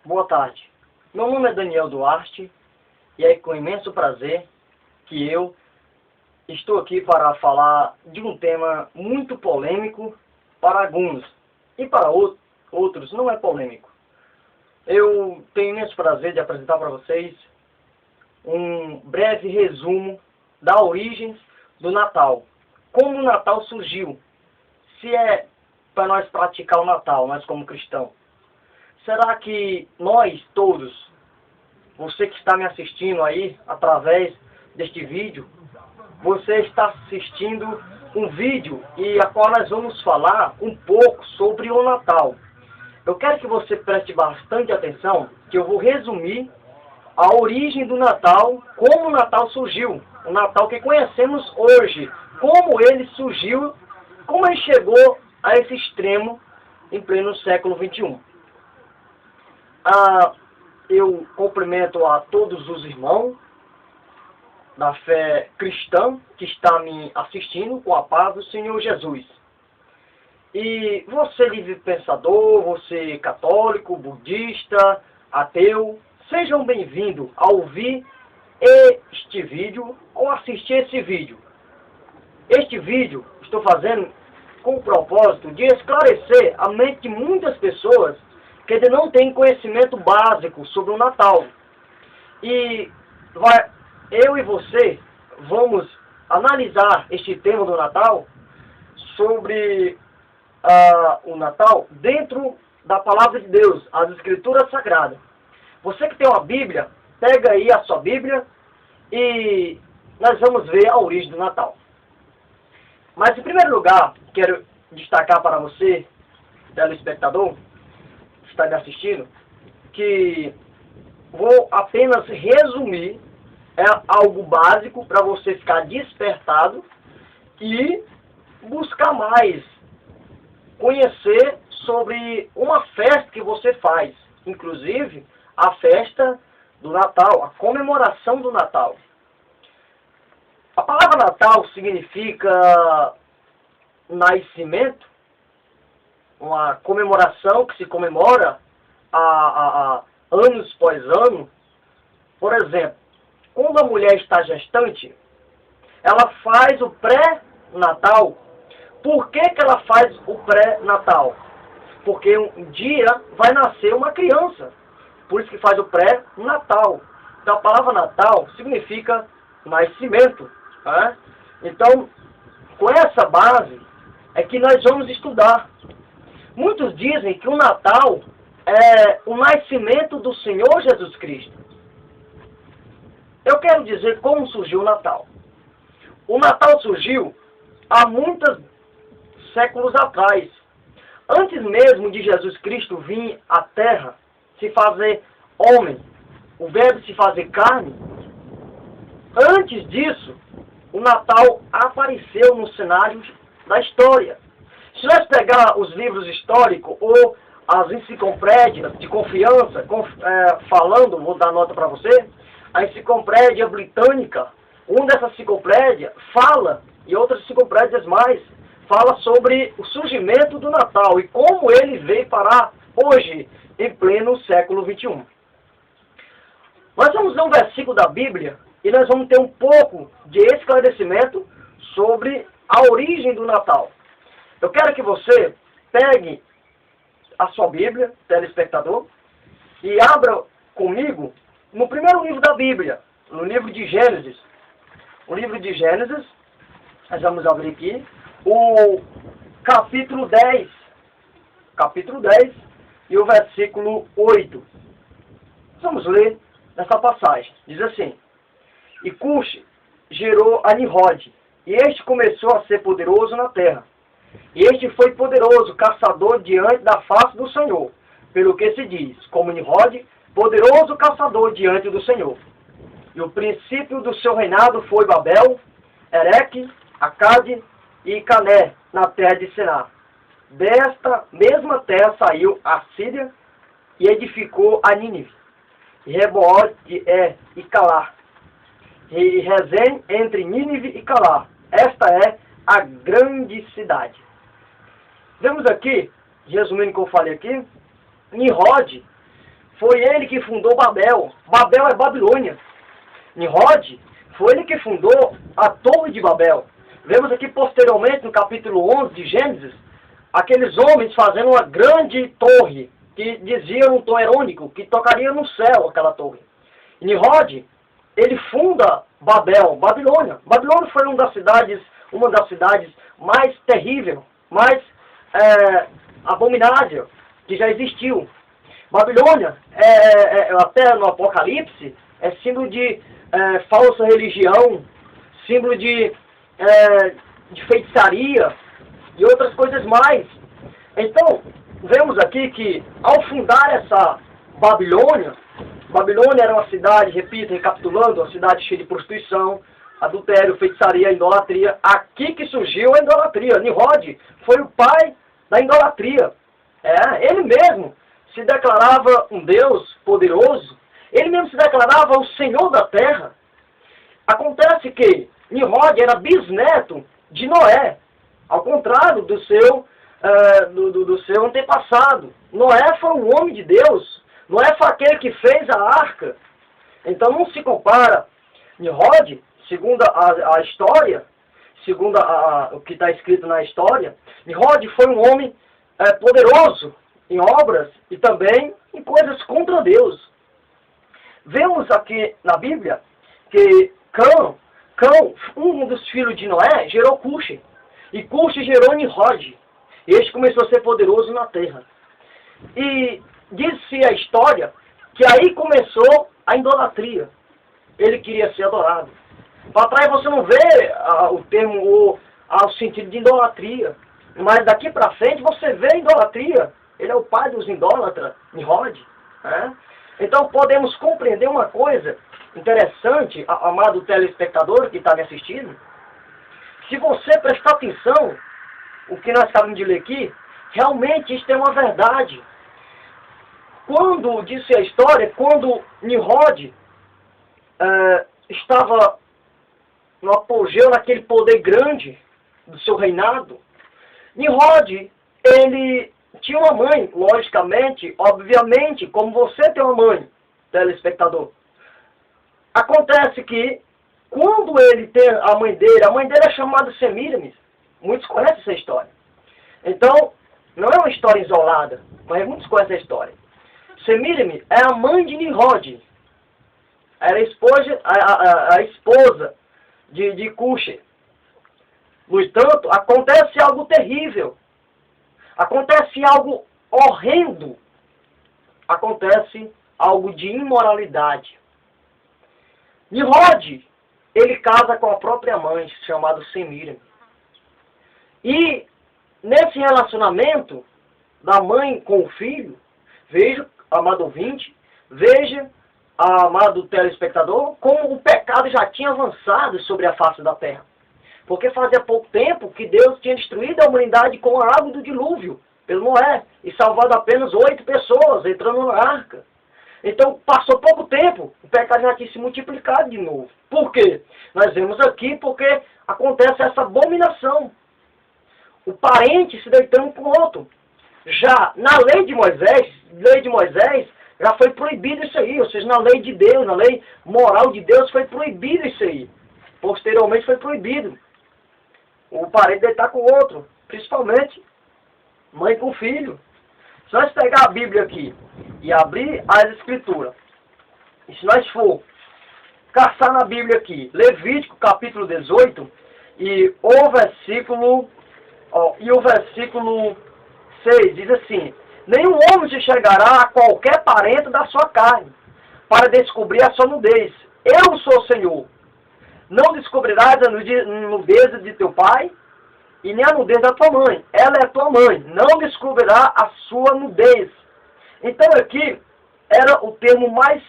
Boa tarde. Meu nome é Daniel Duarte e é com imenso prazer que eu estou aqui para falar de um tema muito polêmico para alguns e para outros não é polêmico. Eu tenho imenso prazer de apresentar para vocês um breve resumo da origem do Natal. Como o Natal surgiu? Se é para nós praticar o Natal, nós como cristãos. Será que nós todos, você que está me assistindo aí através deste vídeo, você está assistindo um vídeo e a qual nós vamos falar um pouco sobre o Natal. Eu quero que você preste bastante atenção, que eu vou resumir a origem do Natal, como o Natal surgiu, o Natal que conhecemos hoje, como ele surgiu, como ele chegou a esse extremo em pleno século XXI. Eu cumprimento a todos os irmãos da fé cristã que está me assistindo com a paz do Senhor Jesus. E você livre pensador, você católico, budista, ateu, sejam bem-vindos a ouvir este vídeo ou assistir esse vídeo. Este vídeo estou fazendo com o propósito de esclarecer a mente de muitas pessoas que ainda não têm conhecimento básico sobre o Natal. E eu e você vamos analisar este tema do Natal sobre o Natal dentro da Palavra de Deus, as Escrituras Sagradas. Você que tem uma Bíblia, pega aí a sua Bíblia e nós vamos ver a origem do Natal. Mas em primeiro lugar, quero destacar para você, telespectador, que está me assistindo, que vou apenas resumir algo básico para você ficar despertado e buscar mais, conhecer sobre uma festa que você faz, inclusive a festa do Natal, a comemoração do Natal. A palavra Natal significa nascimento, uma comemoração que se comemora anos após ano. Por exemplo, quando a mulher está gestante, ela faz o pré-natal. Por que ela faz o pré-natal? Porque um dia vai nascer uma criança. Por isso que faz o pré-natal. Então a palavra Natal significa nascimento. Né? Então, com essa base é que nós vamos estudar. Muitos dizem que o Natal é o nascimento do Senhor Jesus Cristo. Eu quero dizer como surgiu o Natal. O Natal surgiu há muitos séculos atrás. Antes mesmo de Jesus Cristo vir à Terra, se fazer homem, o verbo se fazer carne, antes disso, o Natal apareceu no cenário da história. Se nós pegar os livros históricos ou as enciclopédias de confiança, falando, vou dar nota para você, a enciclopédia britânica, uma dessas enciclopédias fala, e outras enciclopédias mais, fala sobre o surgimento do Natal e como ele veio parar hoje, em pleno século XXI. Nós vamos ler um versículo da Bíblia e nós vamos ter um pouco de esclarecimento sobre a origem do Natal. Eu quero que você pegue a sua Bíblia, telespectador, e abra comigo no primeiro livro da Bíblia, no livro de Gênesis. O livro de Gênesis, nós vamos abrir aqui, o capítulo 10. Capítulo 10 e o versículo 8. Vamos ler nessa passagem. Diz assim: E Cush gerou a Nimrod, e este começou a ser poderoso na terra. E este foi poderoso, caçador diante da face do Senhor, pelo que se diz, como Nimrod, poderoso caçador diante do Senhor. E o princípio do seu reinado foi Babel, Ereque, Acade e Cané, na terra de Siná. Desta mesma terra saiu a Síria e edificou a Nínive, e Rebote e Calá, e Rezém entre Nínive e Calá. Esta é a grande cidade. Vemos aqui, resumindo o que eu falei aqui, Nimrod foi ele que fundou Babel. Babel é Babilônia. Nimrod foi ele que fundou a Torre de Babel. Vemos aqui posteriormente, no capítulo 11 de Gênesis, aqueles homens fazendo uma grande torre, que diziam um tom irônico, que tocaria no céu aquela torre. E Nimrod, ele funda Babel, Babilônia. Babilônia foi uma das cidades mais terríveis, mais abominável que já existiu. Babilônia, até no Apocalipse, é símbolo de falsa religião, símbolo de feitiçaria e outras coisas mais. Então, vemos aqui que ao fundar essa Babilônia, Babilônia era uma cidade, repito, recapitulando, uma cidade cheia de prostituição, adultério, feitiçaria, idolatria. Aqui que surgiu a idolatria. Nimrod foi o pai da idolatria. Ele mesmo se declarava um Deus poderoso, ele mesmo se declarava o Senhor da terra. Acontece que Nimrod era bisneto de Noé, ao contrário do seu antepassado. Noé foi um homem de Deus, Noé foi aquele que fez a arca. Então não se compara. Nimrod, segundo a história, segundo o que está escrito na história, Nimrod foi um homem poderoso em obras e também em coisas contra Deus. Vemos aqui na Bíblia que Cão, um dos filhos de Noé, gerou Cuxi. E Cuxi gerou Nimrod. Este começou a ser poderoso na terra. E diz-se a história que aí começou a idolatria. Ele queria ser adorado. Para trás você não vê o termo, o sentido de idolatria. Mas daqui para frente você vê a idolatria. Ele é o pai dos idólatras, Nimrod. Então podemos compreender uma coisa interessante, amado telespectador que está me assistindo. Se você prestar atenção, o que nós acabamos de ler aqui, realmente isso é uma verdade. Quando, disse a história, quando Nimrod estava no apogeu, naquele poder grande do seu reinado, Nimrod, ele tinha uma mãe, logicamente, obviamente, como você tem uma mãe, telespectador. Acontece que, quando ele tem a mãe dele é chamada Semíramis. Muitos conhecem essa história. Então, não é uma história isolada, mas muitos conhecem a história. Semíramis é a mãe de Nimrod. Era a esposa de Cuxi. No entanto, acontece algo terrível. Acontece algo horrendo. Acontece algo de imoralidade. Nimrod, ele casa com a própria mãe, chamada Semíramis. E nesse relacionamento da mãe com o filho, veja, amado ouvinte, veja, amado telespectador, como o pecado já tinha avançado sobre a face da terra. Porque fazia pouco tempo que Deus tinha destruído a humanidade com a água do dilúvio, pelo Noé, e salvado apenas 8 pessoas entrando na arca. Então, passou pouco tempo, o pecado já tinha se multiplicado de novo. Por quê? Nós vemos aqui porque acontece essa abominação. O parente se deitando com o outro. Já na lei de Moisés, já foi proibido isso aí. Ou seja, na lei de Deus, na lei moral de Deus, foi proibido isso aí. Posteriormente foi proibido o parente deitar com o outro. Principalmente mãe com filho. Se nós pegar a Bíblia aqui e abrir as Escrituras, e se nós for caçar na Bíblia aqui, Levítico capítulo 18, e o versículo 6 diz assim: nenhum homem se chegará a qualquer parente da sua carne, para descobrir a sua nudez. Eu sou o Senhor. Não descobrirás a nudez de teu pai, e nem a nudez da tua mãe. Ela é tua mãe. Não descobrirá a sua nudez. Então aqui era o termo mais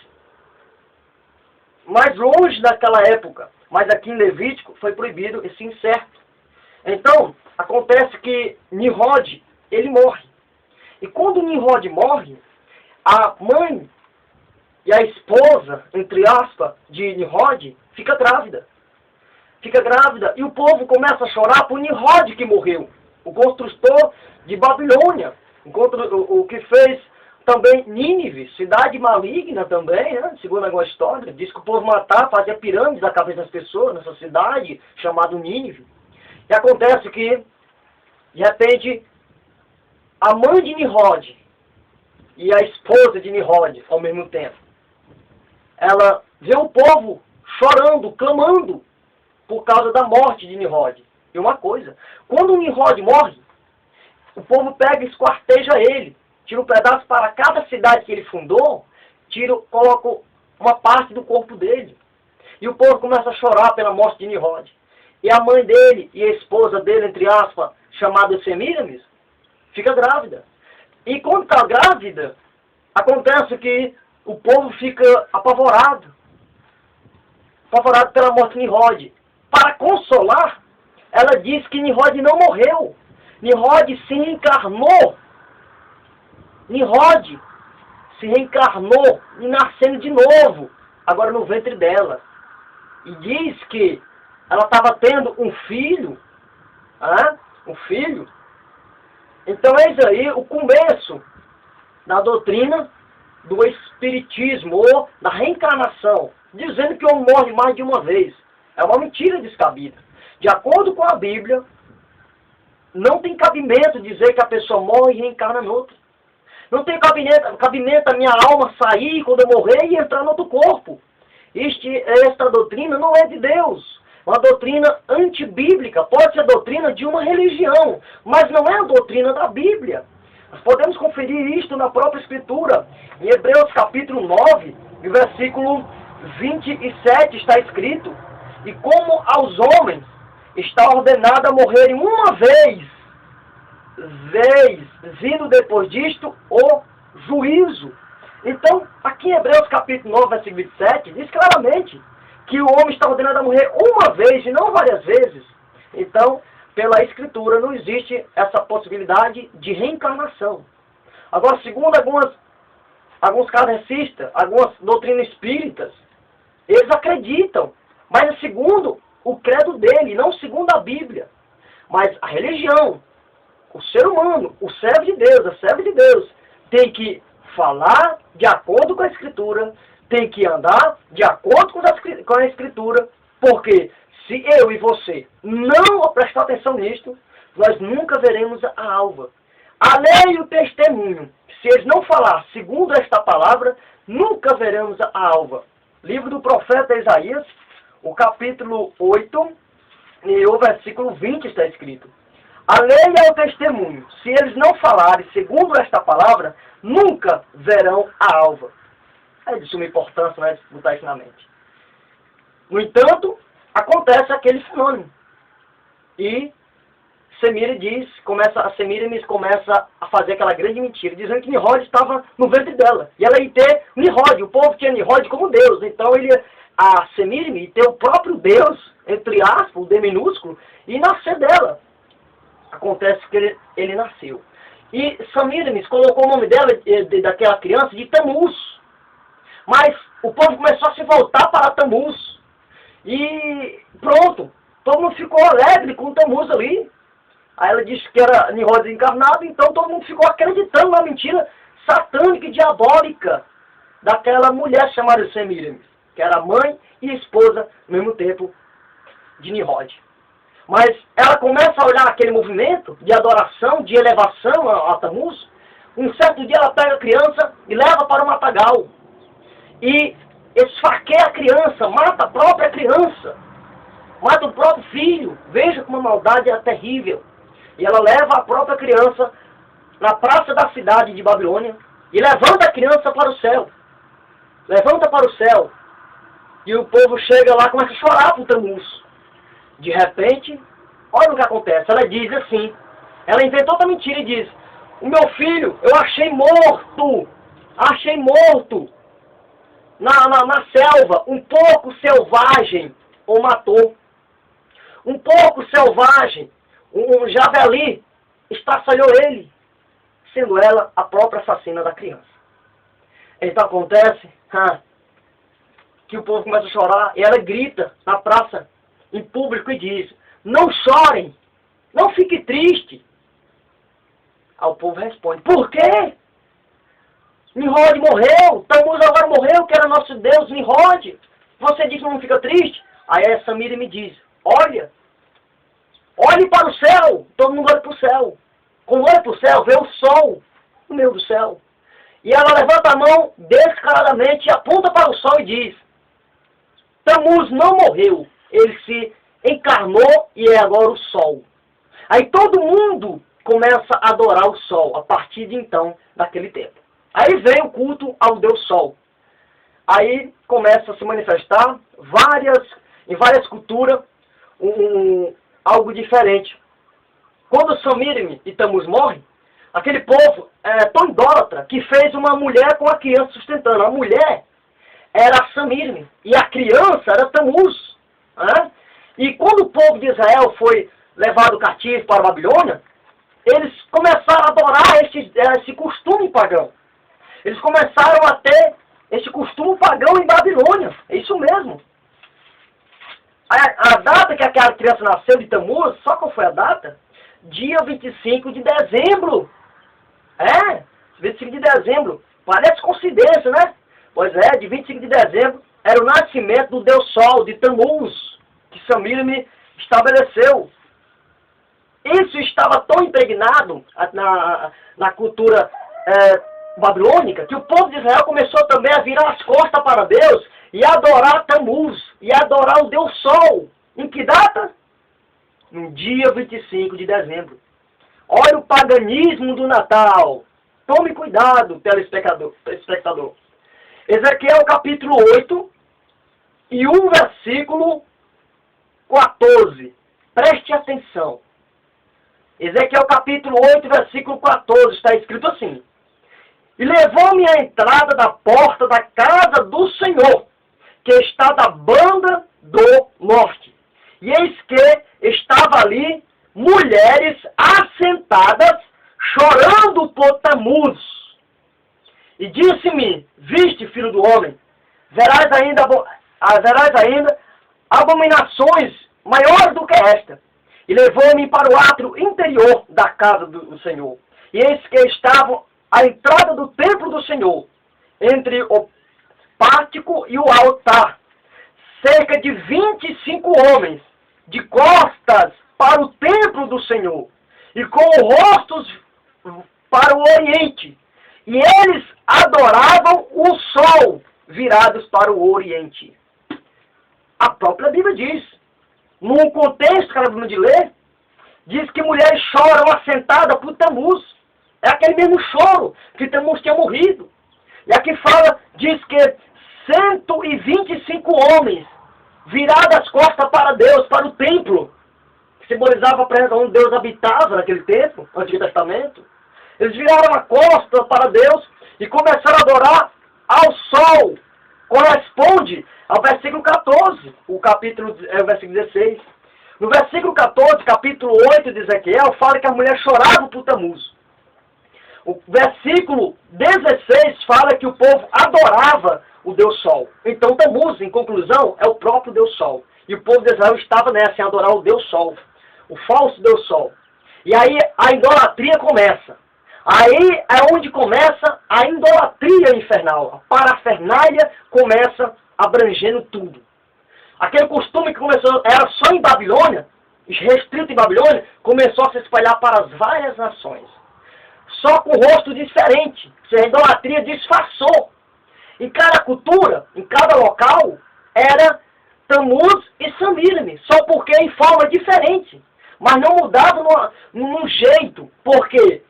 longe daquela época. Mas aqui em Levítico foi proibido esse incerto. Então, acontece que Nimrod, ele morre. E quando Nimrod morre, a mãe e a esposa, entre aspas, de Nimrod, fica grávida. Fica grávida e o povo começa a chorar por Nimrod que morreu. O construtor de Babilônia. O que fez também Nínive, cidade maligna também, né? Segundo alguma história. Diz que o povo matava, fazia pirâmides na cabeça das pessoas nessa cidade, chamada Nínive. E acontece que, de repente, a mãe de Nimrod e a esposa de Nimrod, ao mesmo tempo, ela vê o povo chorando, clamando, por causa da morte de Nimrod. E uma coisa, quando o Nimrod morre, o povo pega e esquarteja ele, tira um pedaço para cada cidade que ele fundou, coloca uma parte do corpo dele. E o povo começa a chorar pela morte de Nimrod. E a mãe dele e a esposa dele, entre aspas, chamada Semíramis, fica grávida. E quando está grávida, acontece que o povo fica apavorado pela morte de Nimrod. Para consolar, ela diz que Nimrod não morreu. Nimrod se reencarnou. Nimrod se reencarnou e nascendo de novo, agora no ventre dela. E diz que ela estava tendo um filho, um filho. Então eis aí o começo da doutrina do espiritismo, ou da reencarnação, dizendo que o homem morre mais de uma vez. É uma mentira descabida. De acordo com a Bíblia, não tem cabimento dizer que a pessoa morre e reencarna noutra. Não tem cabimento a minha alma sair quando eu morrer e entrar no outro corpo. Esta doutrina não é de Deus. Uma doutrina antibíblica. Pode ser a doutrina de uma religião, mas não é a doutrina da Bíblia. Nós podemos conferir isto na própria Escritura. Em Hebreus capítulo 9, no versículo 27 está escrito: e como aos homens está ordenado a morrerem uma vez, vindo depois disto o juízo. Então, aqui em Hebreus capítulo 9, versículo 27, diz claramente que o homem está ordenado a morrer uma vez e não várias vezes. Então, pela Escritura, não existe essa possibilidade de reencarnação. Agora, segundo alguns kardecistas, algumas doutrinas espíritas, eles acreditam, mas é segundo o credo dele, não segundo a Bíblia. Mas a religião, o ser humano, o servo de Deus, a serva de Deus, tem que falar de acordo com a Escritura, tem que andar de acordo com a Escritura, porque se eu e você não prestar atenção nisto, nós nunca veremos a alva. A lei e o testemunho, se eles não falar segundo esta palavra, nunca veremos a alva. Livro do profeta Isaías, o capítulo 8, e o versículo 20 está escrito: a lei é o testemunho, se eles não falarem segundo esta palavra, nunca verão a alva. É de suma importância, né, botar isso na mente. No entanto, acontece aquele fenômeno. E a Semíramis começa a fazer aquela grande mentira, dizendo que Nimrod estava no ventre dela. E ela ia ter Nimrod, o povo tinha Nimrod como Deus. Então a Semíramis ia ter o próprio Deus, entre aspas, o D minúsculo, e nascer dela. Acontece que ele nasceu. E Semíramis colocou o nome dela, daquela criança, de Tamuz. Mas o povo começou a se voltar para Tamuz. E pronto, todo mundo ficou alegre com Tamuz ali. Aí ela disse que era Nimrod encarnado, então todo mundo ficou acreditando na mentira satânica e diabólica daquela mulher chamada Semíramis, que era mãe e esposa ao mesmo tempo de Nimrod. Mas ela começa a olhar aquele movimento de adoração, de elevação a Tamuz. Um certo dia ela pega a criança e leva para o matagal. E esfaqueia a criança, mata a própria criança. Mata o próprio filho. Veja como a maldade é terrível. E ela leva a própria criança na praça da cidade de Babilônia e levanta a criança para o céu. Levanta para o céu. E o povo chega lá e começa a chorar por Tamuz. De repente, olha o que acontece. Ela diz assim, ela inventou outra mentira e diz: o meu filho, eu achei morto na selva, um pouco selvagem o matou. Um pouco selvagem, um javali estraçalhou ele, sendo ela a própria assassina da criança. Então acontece que o povo começa a chorar e ela grita na praça, em público, e diz: não chorem, não fique triste. Aí o povo responde: por quê? Nimrod morreu, Tammuz agora morreu, que era nosso Deus, Nimrod. Você diz que não fica triste? Aí a Samira me diz, olha, olhe para o céu, todo mundo olha para o céu. Quando olha para o céu, vê o sol no meio do céu. E ela levanta a mão descaradamente e aponta para o sol e diz, Tammuz não morreu, ele se encarnou e é agora o sol. Aí todo mundo começa a adorar o sol, a partir de então, daquele tempo. Aí vem o culto ao Deus Sol. Aí começa a se manifestar em várias culturas algo diferente. Quando Samir e Tammuz morrem, aquele povo é tão idólatra que fez uma mulher com a criança sustentando. A mulher era Samir e a criança era Tammuz. Né? E quando o povo de Israel foi levado cativo para a Babilônia, eles começaram a adorar esse costume pagão. Eles começaram a ter esse costume pagão em Babilônia. É isso mesmo. A data que aquela criança nasceu de Tammuz, só qual foi a data? Dia 25 de dezembro. 25 de dezembro. Parece coincidência, né? Pois é, de 25 de dezembro era o nascimento do Deus Sol, de Tammuz, que Samir estabeleceu. Isso estava tão impregnado na cultura babilônica que o povo de Israel começou também a virar as costas para Deus e adorar Tammuz, e adorar o Deus Sol. Em que data? No dia 25 de dezembro. Olha o paganismo do Natal. Tome cuidado, telespectador. Ezequiel capítulo 8 e o versículo 14. Preste atenção. Ezequiel capítulo 8, versículo 14, está escrito assim. E levou-me à entrada da porta da casa do Senhor, que está da banda do norte. E eis que estava ali mulheres assentadas, chorando por Tammuz. E disse-me, viste, filho do homem, verás ainda abominações maiores do que esta. E levou-me para o átrio interior da casa do Senhor. E eis que estavam à entrada do templo do Senhor, entre o pátio e o altar, cerca de 25 homens, de costas para o templo do Senhor, e com rostos para o oriente. E eles adoravam o sol, virados para o oriente. A própria Bíblia diz, num contexto que acabamos de ler, diz que mulheres choram assentadas por Tammuz. É aquele mesmo choro que Tammuz tinha morrido. E aqui diz que 125 homens virados as costas para Deus, para o templo, que simbolizava a presença onde Deus habitava naquele templo, no Antigo Testamento. Eles viraram a costa para Deus e começaram a adorar ao sol. Corresponde ao versículo 14, o versículo 16. No versículo 14, capítulo 8 de Ezequiel, fala que a mulher chorava por Tammuz. O versículo 16 fala que o povo adorava o Deus Sol. Então Tammuz, em conclusão, é o próprio Deus Sol. E o povo de Israel estava nessa, em adorar o Deus Sol, o falso Deus Sol. E aí a idolatria começa. Aí é onde começa a idolatria infernal. A parafernália começa abrangendo tudo. Aquele costume que começou, era só em Babilônia, restrito em Babilônia, começou a se espalhar para as várias nações. Só com rosto diferente. A idolatria disfarçou. Em cada cultura, em cada local, era Tammuz e Samir, só porque em forma diferente. Mas não mudava num jeito, porque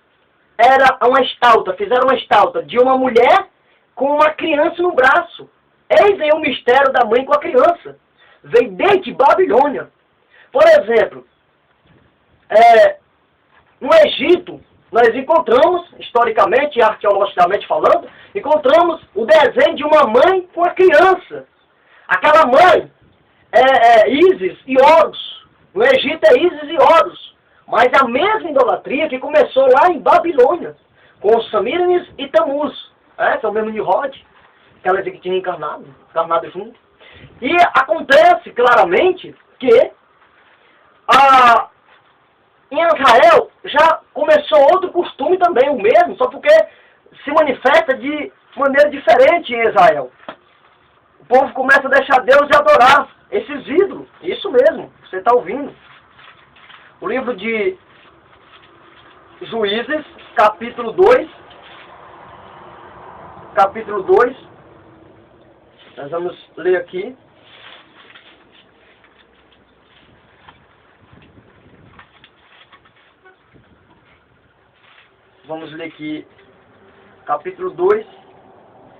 era uma estátua, fizeram uma estátua de uma mulher com uma criança no braço. Eis aí o mistério da mãe com a criança. Veio desde Babilônia. Por exemplo, no Egito, nós encontramos, historicamente e arqueologicamente falando, encontramos o desenho de uma mãe com a criança. Aquela mãe é Ísis e Horus. No Egito é Ísis e Horus. Mas a mesma idolatria que começou lá em Babilônia, com os Samíramis e Tammuz, que é o mesmo Nimrod, aquela que tinha encarnado junto. E acontece claramente que em Israel já começou outro costume também, o mesmo, só porque se manifesta de maneira diferente em Israel. O povo começa a deixar Deus e adorar esses ídolos. Isso mesmo, você está ouvindo. O livro de Juízes, capítulo 2. Capítulo 2. Nós vamos ler aqui. Vamos ler aqui, capítulo 2,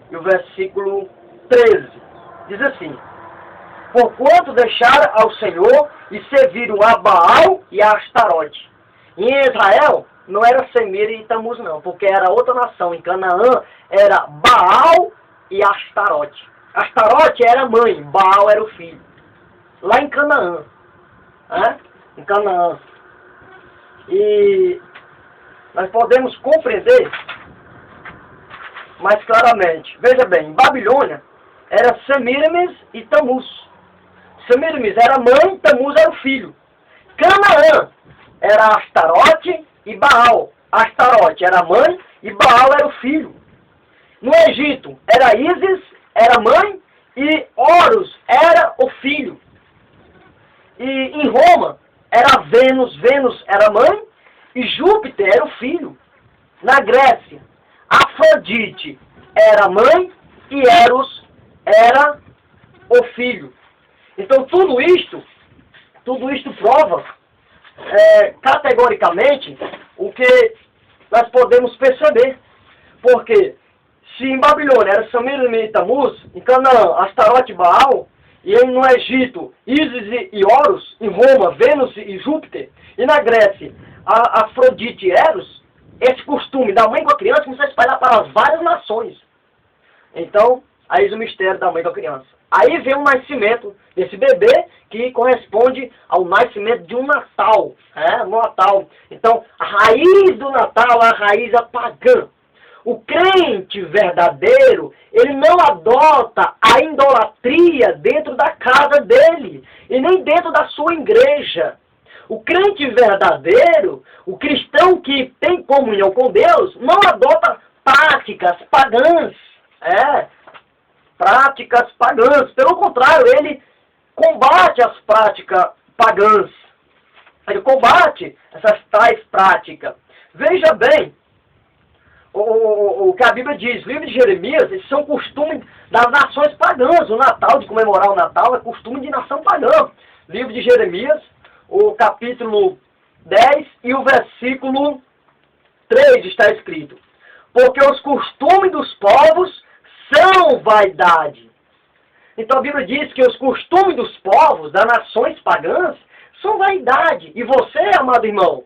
e o versículo 13. Diz assim: porquanto deixaram ao Senhor e serviram a Baal e a Astarote. E em Israel não era Semira e Tamuz não, porque era outra nação. Em Canaã era Baal e Astarote. Astarote era a mãe, Baal era o filho. Lá em Canaã. Em Canaã. E nós podemos compreender mais claramente. Veja bem, em Babilônia era Semiramis e Tamuz. Semiramis era a mãe, Tamuz era o filho. Canaã era Astarote e Baal. Astarote era a mãe e Baal era o filho. No Egito era Ísis, era a mãe, e Horus era o filho. E em Roma era Vênus, Vênus era a mãe, e Júpiter era o filho. Na Grécia, Afrodite era a mãe e Eros era o filho. Então tudo isto prova categoricamente o que nós podemos perceber. Porque se em Babilônia era Semiramis e Tamuz, em Canaã, Astarote e Baal, e no Egito, Ísis e Horus, em Roma, Vênus e Júpiter, e na Grécia, Afrodite e Eros, esse costume da mãe com a criança começou a espalhar para as várias nações. Então, aí o mistério da mãe com a criança. Aí vem o nascimento desse bebê, que corresponde ao nascimento de um Natal. No Natal. Então, a raiz do Natal é a raiz pagã. O crente verdadeiro, ele não adota a idolatria dentro da casa dele, e nem dentro da sua igreja. O crente verdadeiro, o cristão que tem comunhão com Deus, não adota práticas pagãs. Práticas pagãs. Pelo contrário, ele combate as práticas pagãs. Ele combate essas tais práticas. Veja bem, o que a Bíblia diz, livro de Jeremias, esses são costumes das nações pagãs. O Natal, de comemorar o Natal, é costume de nação pagã. Livro de Jeremias, o capítulo 10 e o versículo 3 está escrito: porque os costumes dos povos são vaidade. Então a Bíblia diz que os costumes dos povos, das nações pagãs, são vaidade. E você, amado irmão,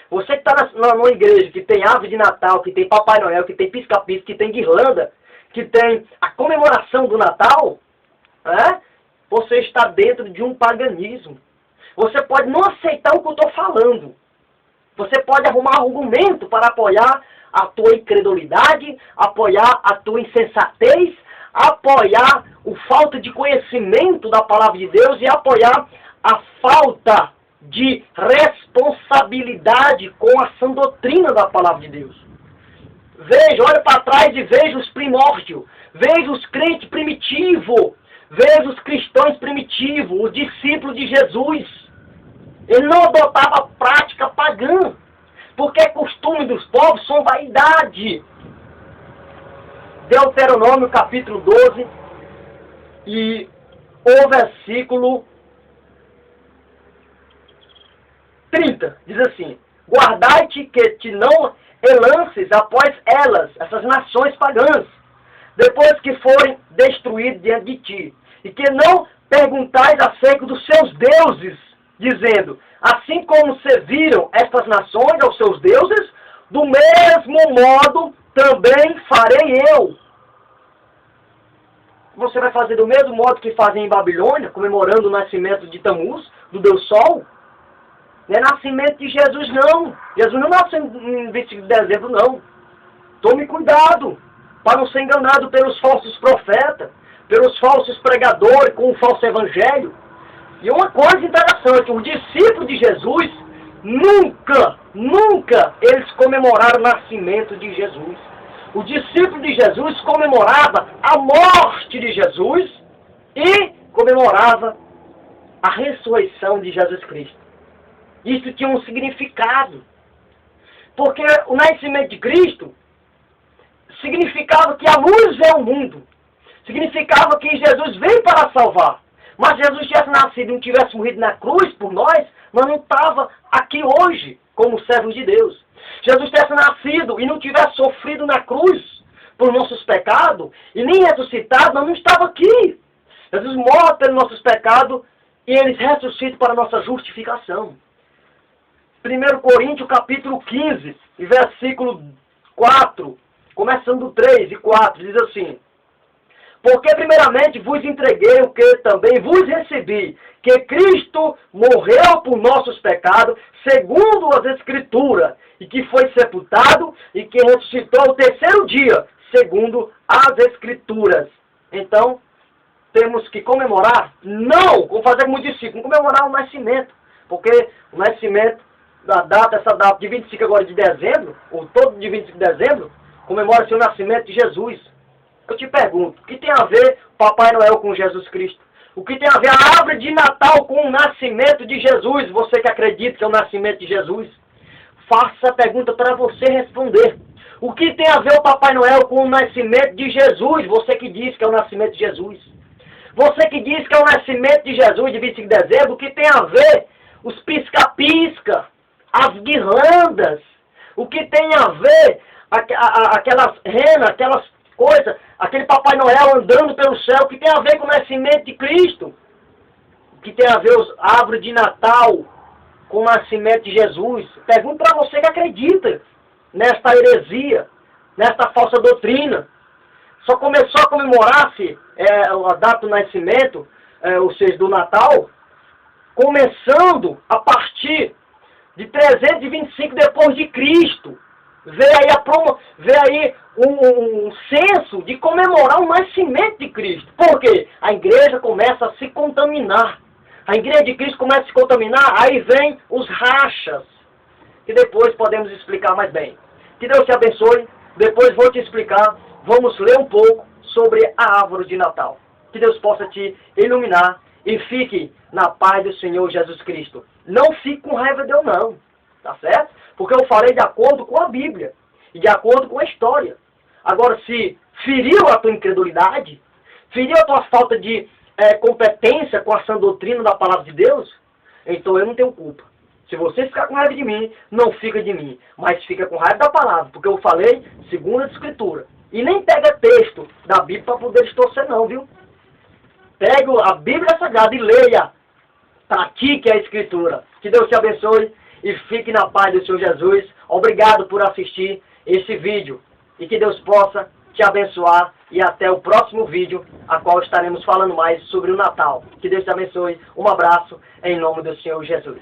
você que está numa igreja que tem árvore de Natal, que tem Papai Noel, que tem pisca-pisca, que tem guirlanda, que tem a comemoração do Natal, você está dentro de um paganismo. Você pode não aceitar o que eu estou falando. Você pode arrumar argumento para apoiar a tua incredulidade, apoiar a tua insensatez, apoiar o falta de conhecimento da palavra de Deus e apoiar a falta de responsabilidade com a sã doutrina da palavra de Deus. Veja, olha para trás e veja os primórdios, veja os crentes primitivos, veja os cristãos primitivos, os discípulos de Jesus. Ele não adotava prática pagã, porque costume dos povos são vaidade. Deuteronômio capítulo 12 e o versículo 30, diz assim: guardai-te que te não relances após elas, essas nações pagãs, depois que forem destruídas diante de ti, e que não perguntais acerca dos seus deuses, dizendo, assim como serviram estas nações aos seus deuses, do mesmo modo também farei eu. Você vai fazer do mesmo modo que fazem em Babilônia, comemorando o nascimento de Tamuz, do Deus Sol? Não é nascimento de Jesus, não. Jesus não nasceu em 25 de dezembro, não. Tome cuidado para não ser enganado pelos falsos profetas, pelos falsos pregadores com o falso evangelho. E uma coisa interessante, os discípulos de Jesus, nunca eles comemoraram o nascimento de Jesus. o discípulo de Jesus comemorava a morte de Jesus e comemorava a ressurreição de Jesus Cristo. Isso tinha um significado. Porque o nascimento de Cristo significava que a luz veio ao mundo. Significava que Jesus veio para salvar. Mas se Jesus tivesse nascido e não tivesse morrido na cruz por nós não estava aqui hoje como servos de Deus. Se Jesus tivesse nascido e não tivesse sofrido na cruz por nossos pecados e nem ressuscitado, nós não estava aqui. Jesus morre pelos nossos pecados e ele ressuscita para a nossa justificação. 1 Coríntios capítulo 15, e versículo 4, começando 3 e 4, diz assim: porque primeiramente vos entreguei o que também vos recebi, que Cristo morreu por nossos pecados, segundo as Escrituras, e que foi sepultado, e que ressuscitou ao terceiro dia, segundo as Escrituras. Então, temos que comemorar, não, como fazer como discípulo, comemorar o nascimento, porque o nascimento, essa data de 25 agora de dezembro, ou todo de 25 de dezembro, comemora-se o nascimento de Jesus. Eu te pergunto, o que tem a ver Papai Noel com Jesus Cristo? O que tem a ver a árvore de Natal com o nascimento de Jesus? Você que acredita que é o nascimento de Jesus? Faça a pergunta para você responder. O que tem a ver o Papai Noel com o nascimento de Jesus? Você que diz que é o nascimento de Jesus. Você que diz que é o nascimento de Jesus de 25 de dezembro, o que tem a ver os pisca-pisca, as guirlandas? O que tem a ver aquelas renas, aquelas coisas, aquele Papai Noel andando pelo céu, que tem a ver com o nascimento de Cristo, que tem a ver a árvore de Natal com o nascimento de Jesus? Pergunto para você que acredita nesta heresia, nesta falsa doutrina. Só começou a comemorar-se a data do nascimento, ou seja, do Natal, começando a partir de 325 depois de Cristo. Vê aí um senso de comemorar o nascimento de Cristo. Por quê? A igreja começa a se contaminar. A igreja de Cristo começa a se contaminar, aí vem os rachas, que depois podemos explicar mais bem. Que Deus te abençoe, depois vou te explicar, vamos ler um pouco sobre a árvore de Natal. Que Deus possa te iluminar e fique na paz do Senhor Jesus Cristo. Não fique com raiva de Deus não, tá certo? Porque eu falei de acordo com a Bíblia e de acordo com a história. Agora, se feriu a tua incredulidade, feriu a tua falta de competência com a sã doutrina da palavra de Deus, então eu não tenho culpa. Se você ficar com raiva de mim, não fica de mim, mas fica com raiva da palavra, porque eu falei segundo a Escritura. E nem pega texto da Bíblia para poder distorcer não, viu? Pega a Bíblia Sagrada e leia, pratique a Escritura. Que Deus te abençoe e fique na paz do Senhor Jesus. Obrigado por assistir esse vídeo. E que Deus possa te abençoar. E até o próximo vídeo, a qual estaremos falando mais sobre o Natal. Que Deus te abençoe. Um abraço em nome do Senhor Jesus.